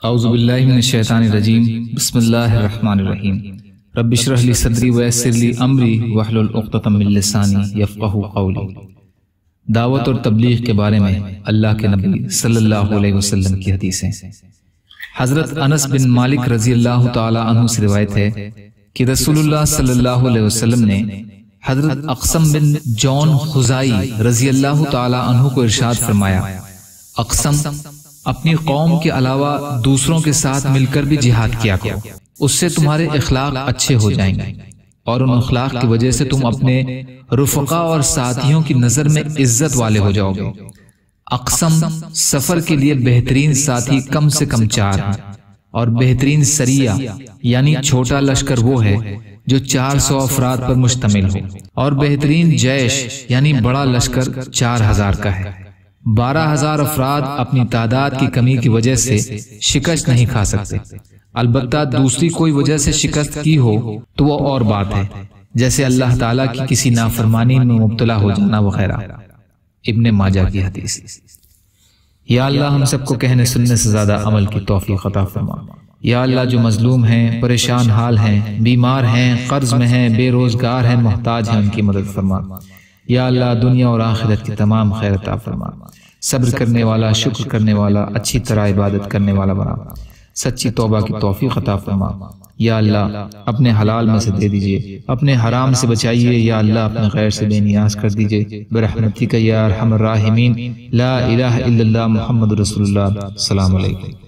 اعوذ باللہ من الشیطان الرجیم بسم اللہ الرحمن الرحیم رب اشرح لی صدری ویسر لی امری واحلل عقدۃ من لسانی یفقہوا قولی۔ دعوت اور تبلیغ کے بارے میں اللہ کے نبی صلی اللہ علیہ وسلم کی حدیثیں۔ حضرت انس بن مالک رضی اللہ تعالی عنہ سے روایت ہے کہ رسول اللہ صلی اللہ علیہ وسلم نے حضرت اقسم بن جون خزائی رضی اللہ تعالی عنہ کو ارشاد فرمایا، اقسم اپنی قوم کے علاوہ دوسروں کے ساتھ مل کر بھی جہاد کیا کرو، اس سے تمہارے اخلاق اچھے ہو جائیں گے اور ان اخلاق کی وجہ سے تم اپنے رفقا اور ساتھیوں کی نظر میں عزت والے ہو جاؤ گے۔ اقسم سفر کے لیے بہترین ساتھی کم سے کم 4 ہیں، اور بہترین سریہ یعنی چھوٹا لشکر وہ ہے جو 400 افراد پر مشتمل ہو، اور بہترین جیش یعنی بڑا لشکر 4000 کا ہے۔ 12000 افراد اپنی تعداد کی کمی کی وجہ سے شکست نہیں کھا سکتے، البتہ دوسری کوئی وجہ سے شکست کی ہو تو وہ اور بات ہے، جیسے اللہ تعالیٰ کی کسی نافرمانی میں مبتلا ہو جانا وغیرہ۔ ابن ماجہ کی حدیث۔ یا اللہ ہم سب کو کہنے سننے سے زیادہ عمل کی توفیق عطا فرما۔ یا اللہ جو مظلوم ہیں، پریشان حال ہیں، بیمار ہیں، قرض میں ہیں، بے روزگار ہیں، محتاج ہیں، ان کی مدد فرما۔ یا اللہ دنیا اور آخرت کی تمام خیر عطا فرما۔ صبر کرنے والا، شکر کرنے والا، اچھی طرح عبادت کرنے والا بنا، سچی توبہ کی توفیق عطا فرما۔ یا اللہ اپنے حلال میں سے دے دیجئے، اپنے حرام سے بچائیے۔ یا اللہ اپنے غیر سے بے نیاز کر دیجئے برحمتک یا ارحم الراحمین۔ لا الہ الا اللہ محمد رسول اللہ۔ السلام علیکم۔